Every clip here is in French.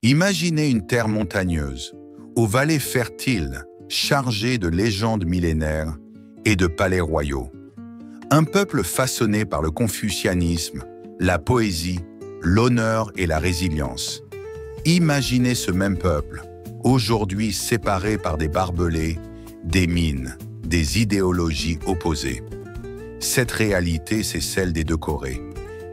Imaginez une terre montagneuse, aux vallées fertiles, chargées de légendes millénaires et de palais royaux. Un peuple façonné par le confucianisme, la poésie, l'honneur et la résilience. Imaginez ce même peuple, aujourd'hui séparé par des barbelés, des mines, des idéologies opposées. Cette réalité, c'est celle des deux Corées.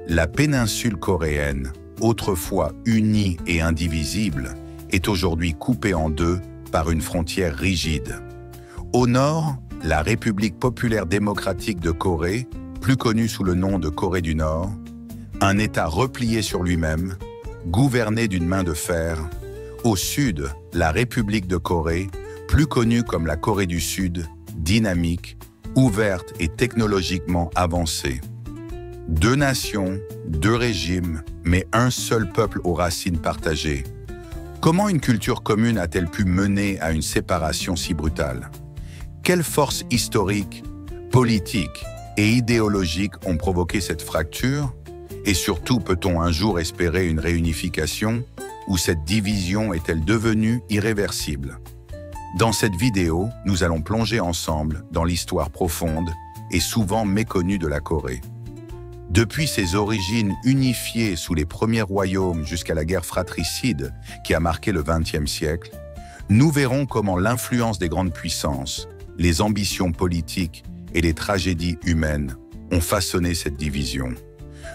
La péninsule coréenne, autrefois unie et indivisible, est aujourd'hui coupée en deux par une frontière rigide. Au nord, la République populaire démocratique de Corée, plus connue sous le nom de Corée du Nord, un État replié sur lui-même, gouverné d'une main de fer. Au sud, la République de Corée, plus connue comme la Corée du Sud, dynamique, ouverte et technologiquement avancée. Deux nations, deux régimes, mais un seul peuple aux racines partagées. Comment une culture commune a-t-elle pu mener à une séparation si brutale? Quelles forces historiques, politiques et idéologiques ont provoqué cette fracture? Et surtout, peut-on un jour espérer une réunification ou cette division est-elle devenue irréversible? Dans cette vidéo, nous allons plonger ensemble dans l'histoire profonde et souvent méconnue de la Corée. Depuis ses origines unifiées sous les premiers royaumes jusqu'à la guerre fratricide qui a marqué le XXe siècle, nous verrons comment l'influence des grandes puissances, les ambitions politiques et les tragédies humaines ont façonné cette division.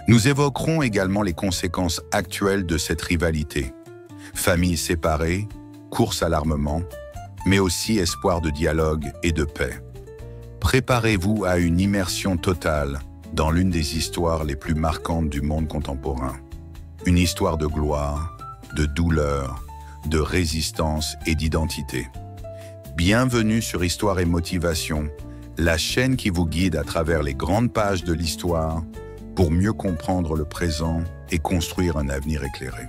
Nous évoquerons également les conséquences actuelles de cette rivalité. Familles séparées, course à l'armement, mais aussi espoir de dialogue et de paix. Préparez-vous à une immersion totale dans l'une des histoires les plus marquantes du monde contemporain. Une histoire de gloire, de douleur, de résistance et d'identité. Bienvenue sur Histoire et Motivation, la chaîne qui vous guide à travers les grandes pages de l'histoire pour mieux comprendre le présent et construire un avenir éclairé.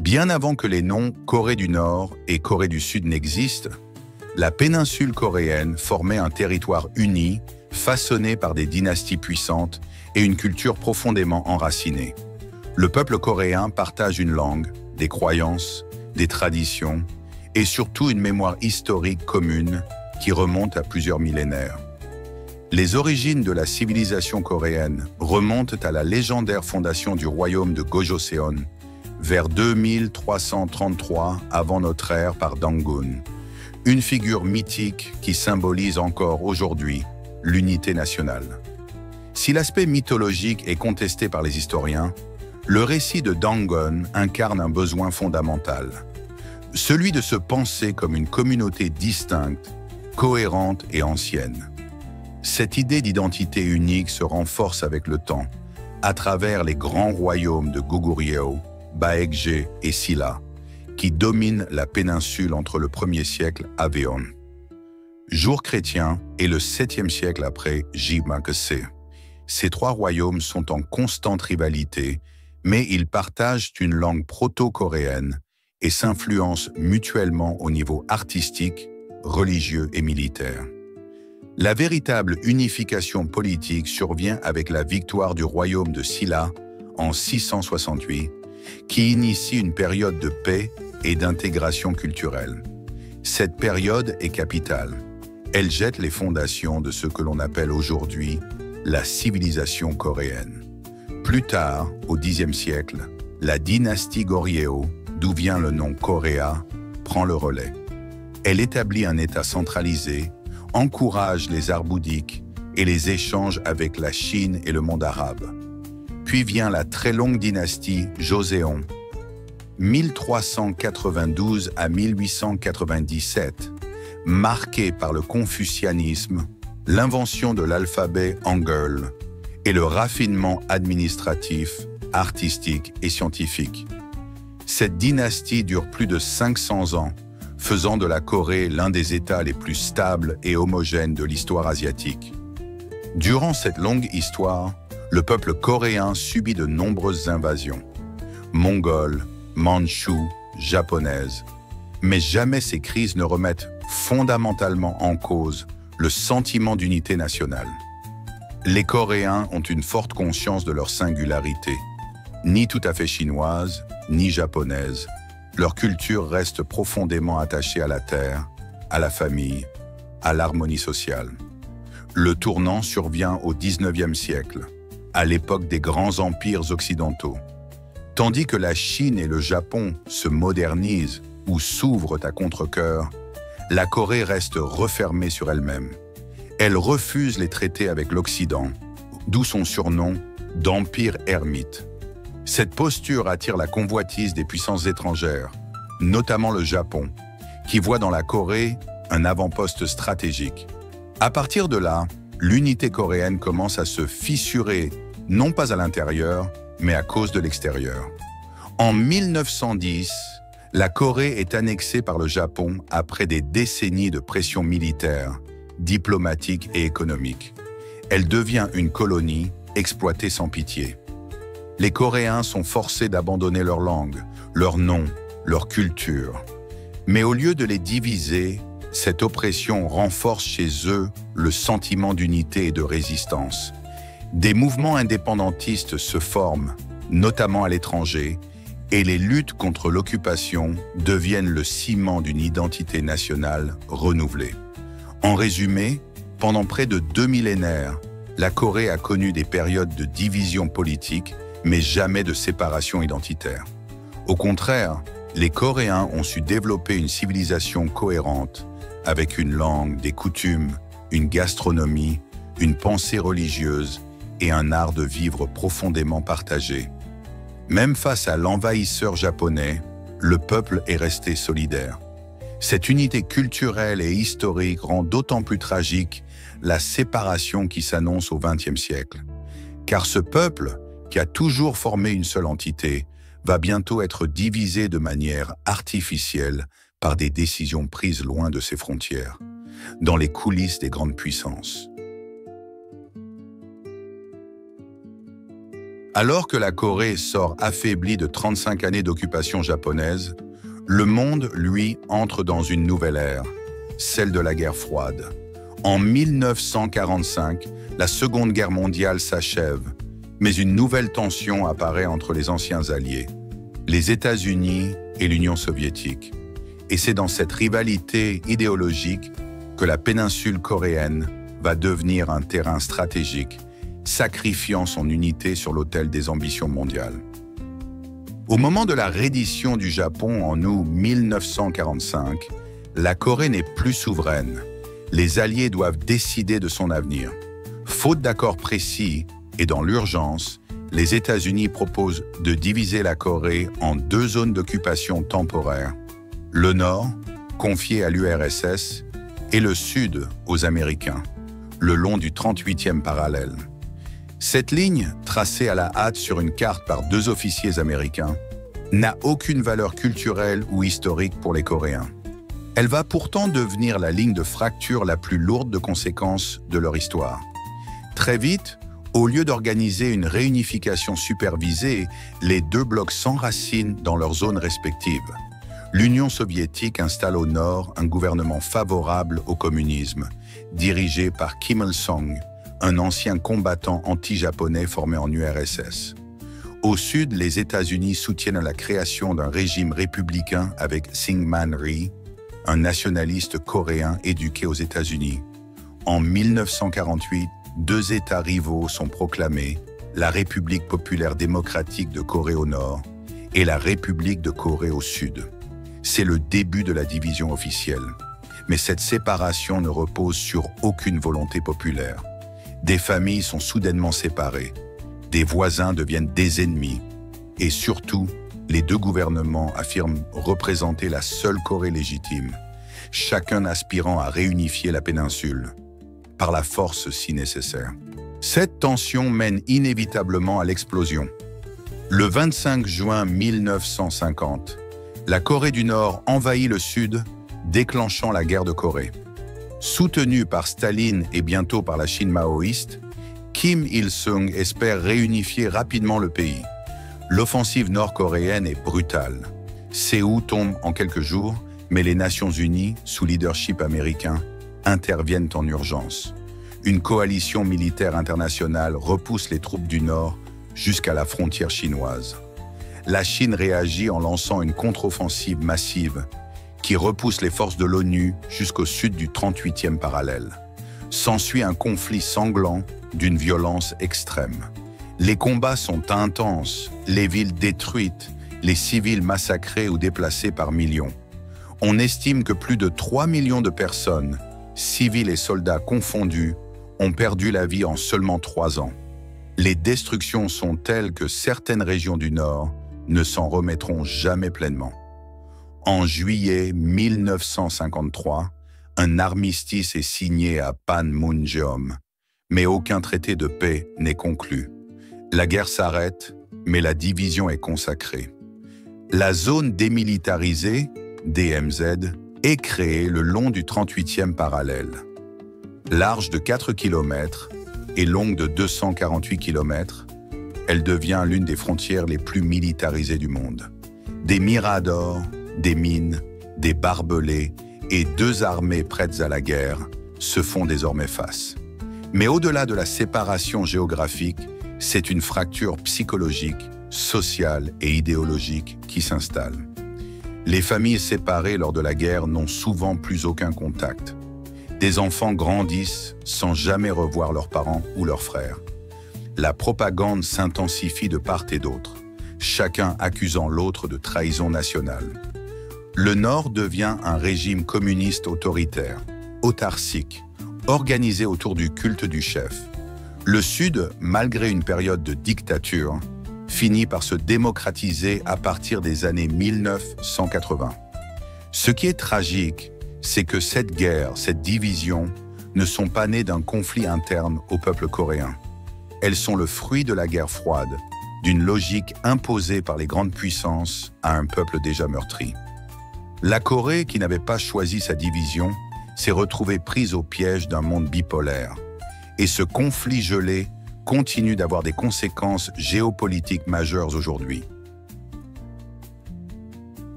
Bien avant que les noms Corée du Nord et Corée du Sud n'existent, la péninsule coréenne formait un territoire uni, façonné par des dynasties puissantes et une culture profondément enracinée. Le peuple coréen partage une langue, des croyances, des traditions et surtout une mémoire historique commune qui remonte à plusieurs millénaires. Les origines de la civilisation coréenne remontent à la légendaire fondation du royaume de Gojoseon, vers 2333 avant notre ère par Dangun, une figure mythique qui symbolise encore aujourd'hui l'unité nationale. Si l'aspect mythologique est contesté par les historiens, le récit de Dangun incarne un besoin fondamental, celui de se penser comme une communauté distincte, cohérente et ancienne. Cette idée d'identité unique se renforce avec le temps, à travers les grands royaumes de Goguryeo, Baekje et Silla, qui dominent la péninsule entre le 1er siècle Avéon, jour chrétien, et le 7e siècle après Jimakse. Ces trois royaumes sont en constante rivalité, mais ils partagent une langue proto-coréenne et s'influencent mutuellement au niveau artistique, religieux et militaire. La véritable unification politique survient avec la victoire du royaume de Silla en 668, qui initie une période de paix et d'intégration culturelle. Cette période est capitale. Elle jette les fondations de ce que l'on appelle aujourd'hui la civilisation coréenne. Plus tard, au Xe siècle, la dynastie Goryeo, d'où vient le nom Korea, prend le relais. Elle établit un État centralisé, encourage les arts bouddhiques et les échanges avec la Chine et le monde arabe. Puis vient la très longue dynastie Joseon, 1392 à 1897, marquée par le confucianisme, l'invention de l'alphabet Hangul et le raffinement administratif, artistique et scientifique. Cette dynastie dure plus de 500 ans, faisant de la Corée l'un des États les plus stables et homogènes de l'histoire asiatique. Durant cette longue histoire, le peuple coréen subit de nombreuses invasions, mongoles, mandchoues, japonaises, mais jamais ces crises ne remettent fondamentalement en cause le sentiment d'unité nationale. Les Coréens ont une forte conscience de leur singularité. Ni tout à fait chinoise, ni japonaise, leur culture reste profondément attachée à la terre, à la famille, à l'harmonie sociale. Le tournant survient au XIXe siècle, à l'époque des grands empires occidentaux. Tandis que la Chine et le Japon se modernisent ou s'ouvrent à contre-cœur, la Corée reste refermée sur elle-même. Elle refuse les traités avec l'Occident, d'où son surnom d'empire ermite. Cette posture attire la convoitise des puissances étrangères, notamment le Japon, qui voit dans la Corée un avant-poste stratégique. À partir de là, l'unité coréenne commence à se fissurer, non pas à l'intérieur, mais à cause de l'extérieur. En 1910, la Corée est annexée par le Japon après des décennies de pression militaire, diplomatique et économique. Elle devient une colonie exploitée sans pitié. Les Coréens sont forcés d'abandonner leur langue, leur nom, leur culture. Mais au lieu de les diviser, cette oppression renforce chez eux le sentiment d'unité et de résistance. Des mouvements indépendantistes se forment, notamment à l'étranger, et les luttes contre l'occupation deviennent le ciment d'une identité nationale renouvelée. En résumé, pendant près de 2 millénaires, la Corée a connu des périodes de division politique, mais jamais de séparation identitaire. Au contraire, les Coréens ont su développer une civilisation cohérente, avec une langue, des coutumes, une gastronomie, une pensée religieuse et un art de vivre profondément partagé. Même face à l'envahisseur japonais, le peuple est resté solidaire. Cette unité culturelle et historique rend d'autant plus tragique la séparation qui s'annonce au XXe siècle. Car ce peuple, qui a toujours formé une seule entité, va bientôt être divisé de manière artificielle par des décisions prises loin de ses frontières, dans les coulisses des grandes puissances. Alors que la Corée sort affaiblie de 35 années d'occupation japonaise, le monde, lui, entre dans une nouvelle ère, celle de la guerre froide. En 1945, la Seconde Guerre mondiale s'achève, mais une nouvelle tension apparaît entre les anciens alliés, les États-Unis et l'Union soviétique. Et c'est dans cette rivalité idéologique que la péninsule coréenne va devenir un terrain stratégique, sacrifiant son unité sur l'autel des ambitions mondiales. Au moment de la reddition du Japon en août 1945, la Corée n'est plus souveraine. Les Alliés doivent décider de son avenir. Faute d'accord précis et dans l'urgence, les États-Unis proposent de diviser la Corée en 2 zones d'occupation temporaires. Le Nord, confié à l'URSS, et le Sud aux Américains, le long du 38e parallèle. Cette ligne, tracée à la hâte sur une carte par 2 officiers américains, n'a aucune valeur culturelle ou historique pour les Coréens. Elle va pourtant devenir la ligne de fracture la plus lourde de conséquences de leur histoire. Très vite, au lieu d'organiser une réunification supervisée, les 2 blocs s'enracinent dans leurs zones respectives. L'Union soviétique installe au nord un gouvernement favorable au communisme, dirigé par Kim Il-sung, un ancien combattant anti-japonais formé en URSS. Au sud, les États-Unis soutiennent la création d'un régime républicain avec Syngman Rhee, un nationaliste coréen éduqué aux États-Unis. En 1948, 2 États rivaux sont proclamés, la République populaire démocratique de Corée au nord et la République de Corée au sud. C'est le début de la division officielle. Mais cette séparation ne repose sur aucune volonté populaire. Des familles sont soudainement séparées, des voisins deviennent des ennemis, et surtout, les 2 gouvernements affirment représenter la seule Corée légitime, chacun aspirant à réunifier la péninsule, par la force si nécessaire. Cette tension mène inévitablement à l'explosion. Le 25 juin 1950, la Corée du Nord envahit le Sud, déclenchant la guerre de Corée. Soutenu par Staline et bientôt par la Chine maoïste, Kim Il-sung espère réunifier rapidement le pays. L'offensive nord-coréenne est brutale. Séoul tombe en quelques jours, mais les Nations Unies, sous leadership américain, interviennent en urgence. Une coalition militaire internationale repousse les troupes du Nord jusqu'à la frontière chinoise. La Chine réagit en lançant une contre-offensive massive qui repousse les forces de l'ONU jusqu'au sud du 38e parallèle. S'ensuit un conflit sanglant d'une violence extrême. Les combats sont intenses, les villes détruites, les civils massacrés ou déplacés par millions. On estime que plus de 3 millions de personnes, civils et soldats confondus, ont perdu la vie en seulement 3 ans. Les destructions sont telles que certaines régions du Nord ne s'en remettront jamais pleinement. En juillet 1953, un armistice est signé à Panmunjom, mais aucun traité de paix n'est conclu. La guerre s'arrête, mais la division est consacrée. La zone démilitarisée, DMZ, est créée le long du 38e parallèle. Large de 4 km et longue de 248 km, elle devient l'une des frontières les plus militarisées du monde. Des miradors, des mines, des barbelés et 2 armées prêtes à la guerre se font désormais face. Mais au-delà de la séparation géographique, c'est une fracture psychologique, sociale et idéologique qui s'installe. Les familles séparées lors de la guerre n'ont souvent plus aucun contact. Des enfants grandissent sans jamais revoir leurs parents ou leurs frères. La propagande s'intensifie de part et d'autre, chacun accusant l'autre de trahison nationale. Le Nord devient un régime communiste autoritaire, autarcique, organisé autour du culte du chef. Le Sud, malgré une période de dictature, finit par se démocratiser à partir des années 1980. Ce qui est tragique, c'est que cette guerre, cette division, ne sont pas nées d'un conflit interne au peuple coréen. Elles sont le fruit de la guerre froide, d'une logique imposée par les grandes puissances à un peuple déjà meurtri. La Corée, qui n'avait pas choisi sa division, s'est retrouvée prise au piège d'un monde bipolaire. Et ce conflit gelé continue d'avoir des conséquences géopolitiques majeures aujourd'hui.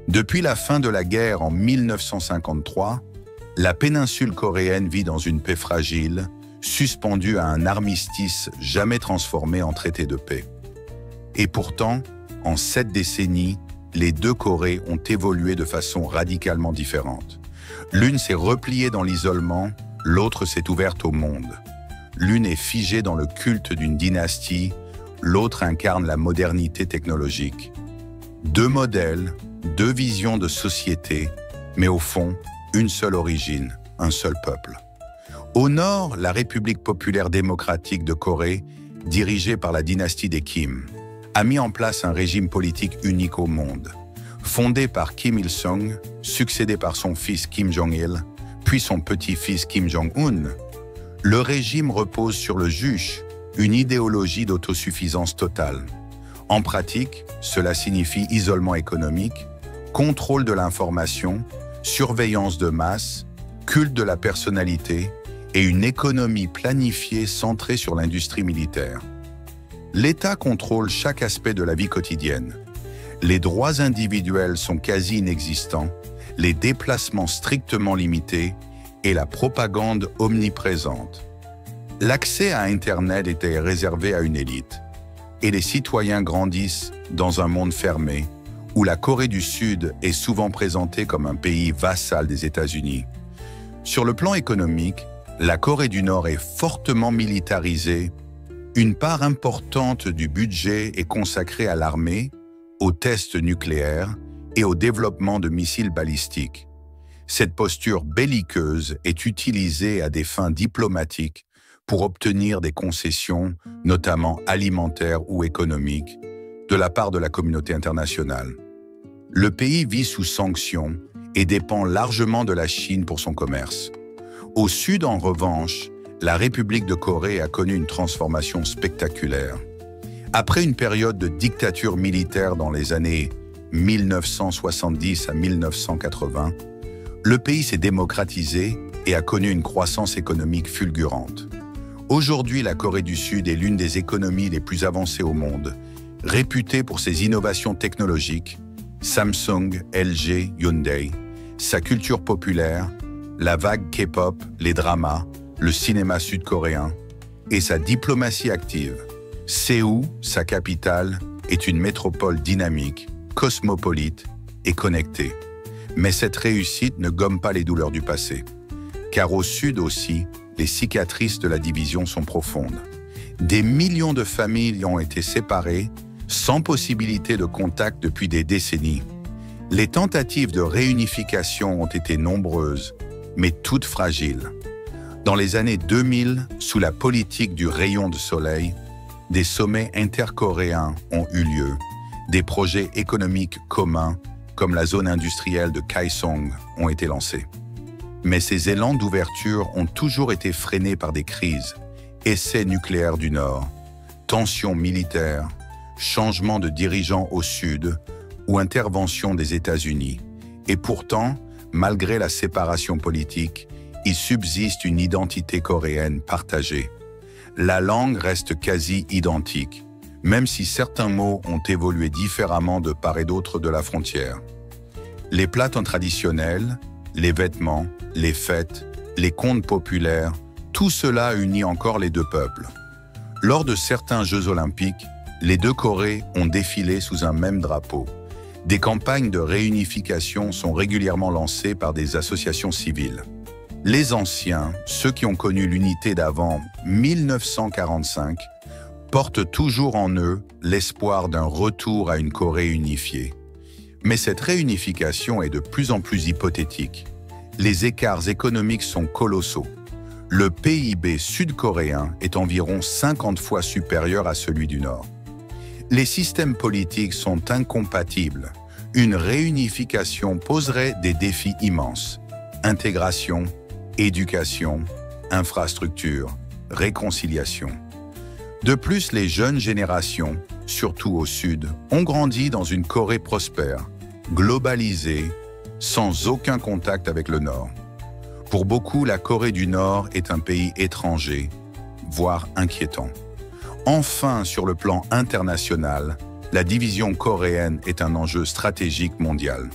Depuis la fin de la guerre en 1953, la péninsule coréenne vit dans une paix fragile, suspendue à un armistice jamais transformé en traité de paix. Et pourtant, en 7 décennies, les 2 Corées ont évolué de façon radicalement différente. L'une s'est repliée dans l'isolement, l'autre s'est ouverte au monde. L'une est figée dans le culte d'une dynastie, l'autre incarne la modernité technologique. 2 modèles, 2 visions de société, mais au fond, une seule origine, un seul peuple. Au nord, la République populaire démocratique de Corée, dirigée par la dynastie des Kim, a mis en place un régime politique unique au monde. Fondé par Kim Il-sung, succédé par son fils Kim Jong-il, puis son petit-fils Kim Jong-un, le régime repose sur le juche, une idéologie d'autosuffisance totale. En pratique, cela signifie isolement économique, contrôle de l'information, surveillance de masse, culte de la personnalité et une économie planifiée centrée sur l'industrie militaire. L'État contrôle chaque aspect de la vie quotidienne. Les droits individuels sont quasi inexistants, les déplacements strictement limités et la propagande omniprésente. L'accès à Internet était réservé à une élite, et les citoyens grandissent dans un monde fermé, où la Corée du Sud est souvent présentée comme un pays vassal des États-Unis. Sur le plan économique, la Corée du Nord est fortement militarisée. Une part importante du budget est consacrée à l'armée, aux tests nucléaires et au développement de missiles balistiques. Cette posture belliqueuse est utilisée à des fins diplomatiques pour obtenir des concessions, notamment alimentaires ou économiques, de la part de la communauté internationale. Le pays vit sous sanctions et dépend largement de la Chine pour son commerce. Au sud, en revanche, la République de Corée a connu une transformation spectaculaire. Après une période de dictature militaire dans les années 1970 à 1980, le pays s'est démocratisé et a connu une croissance économique fulgurante. Aujourd'hui, la Corée du Sud est l'une des économies les plus avancées au monde, réputée pour ses innovations technologiques, Samsung, LG, Hyundai, sa culture populaire, la vague K-pop, les dramas, le cinéma sud-coréen. et sa diplomatie active. Séoul, sa capitale, est une métropole dynamique, cosmopolite et connectée. Mais cette réussite ne gomme pas les douleurs du passé. Car au sud aussi, les cicatrices de la division sont profondes. Des millions de familles ont été séparées, sans possibilité de contact depuis des décennies. Les tentatives de réunification ont été nombreuses, mais toutes fragiles. Dans les années 2000, sous la politique du rayon de soleil, des sommets intercoréens ont eu lieu. Des projets économiques communs, comme la zone industrielle de Kaesong, ont été lancés. Mais ces élans d'ouverture ont toujours été freinés par des crises, essais nucléaires du Nord, tensions militaires, changement de dirigeants au Sud ou intervention des États-Unis. Et pourtant, malgré la séparation politique, il subsiste une identité coréenne partagée. La langue reste quasi identique, même si certains mots ont évolué différemment de part et d'autre de la frontière. Les plats traditionnels, les vêtements, les fêtes, les contes populaires, tout cela unit encore les deux peuples. Lors de certains Jeux olympiques, les deux Corées ont défilé sous un même drapeau. Des campagnes de réunification sont régulièrement lancées par des associations civiles. Les anciens, ceux qui ont connu l'unité d'avant 1945, portent toujours en eux l'espoir d'un retour à une Corée unifiée. Mais cette réunification est de plus en plus hypothétique. Les écarts économiques sont colossaux. Le PIB sud-coréen est environ 50 fois supérieur à celui du Nord. Les systèmes politiques sont incompatibles. Une réunification poserait des défis immenses. Intégration, éducation, infrastructure, réconciliation. De plus, les jeunes générations, surtout au Sud, ont grandi dans une Corée prospère, globalisée, sans aucun contact avec le Nord. Pour beaucoup, la Corée du Nord est un pays étranger, voire inquiétant. Enfin, sur le plan international, la division coréenne est un enjeu stratégique mondial.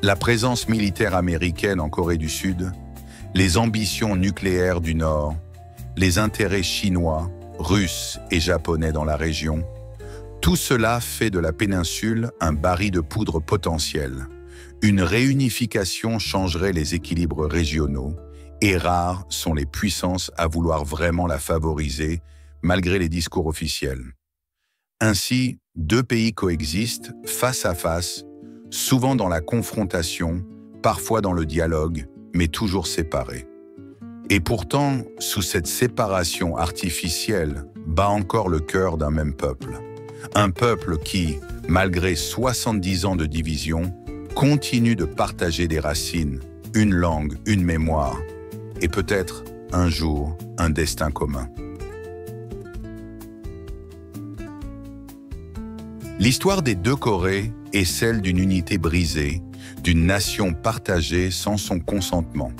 La présence militaire américaine en Corée du Sud, les ambitions nucléaires du Nord, les intérêts chinois, russes et japonais dans la région, tout cela fait de la péninsule un baril de poudre potentiel. Une réunification changerait les équilibres régionaux et rares sont les puissances à vouloir vraiment la favoriser malgré les discours officiels. Ainsi, deux pays coexistent face à face, souvent dans la confrontation, parfois dans le dialogue, mais toujours séparés. Et pourtant, sous cette séparation artificielle, bat encore le cœur d'un même peuple. Un peuple qui, malgré 70 ans de division, continue de partager des racines, une langue, une mémoire, et peut-être, un jour, un destin commun. L'histoire des deux Corées est celle d'une unité brisée, d'une nation partagée sans son consentement.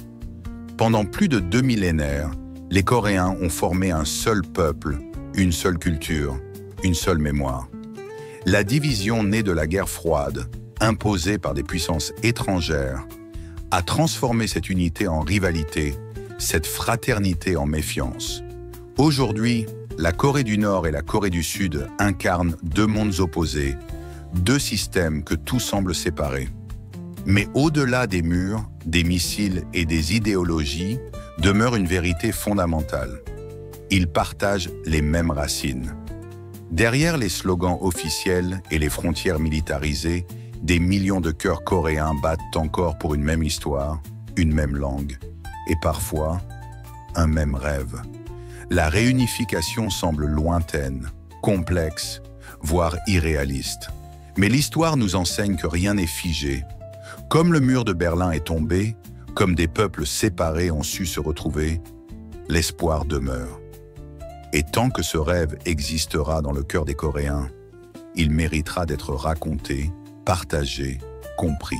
Pendant plus de 2 millénaires, les Coréens ont formé un seul peuple, une seule culture, une seule mémoire. La division née de la guerre froide, imposée par des puissances étrangères, a transformé cette unité en rivalité, cette fraternité en méfiance. Aujourd'hui, la Corée du Nord et la Corée du Sud incarnent deux mondes opposés, deux systèmes que tout semble séparer. Mais au-delà des murs, des missiles et des idéologies, demeure une vérité fondamentale. Ils partagent les mêmes racines. Derrière les slogans officiels et les frontières militarisées, des millions de cœurs coréens battent encore pour une même histoire, une même langue, et parfois, un même rêve. La réunification semble lointaine, complexe, voire irréaliste. Mais l'histoire nous enseigne que rien n'est figé. Comme le mur de Berlin est tombé, comme des peuples séparés ont su se retrouver, l'espoir demeure. Et tant que ce rêve existera dans le cœur des Coréens, il méritera d'être raconté, partagé, compris.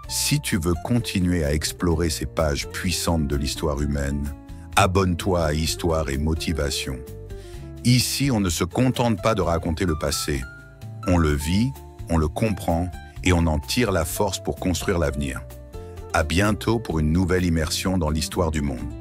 Si tu veux continuer à explorer ces pages puissantes de l'histoire humaine, abonne-toi à Histoire et Motivation. Ici, on ne se contente pas de raconter le passé. On le vit, on le comprend et on en tire la force pour construire l'avenir. À bientôt pour une nouvelle immersion dans l'histoire du monde.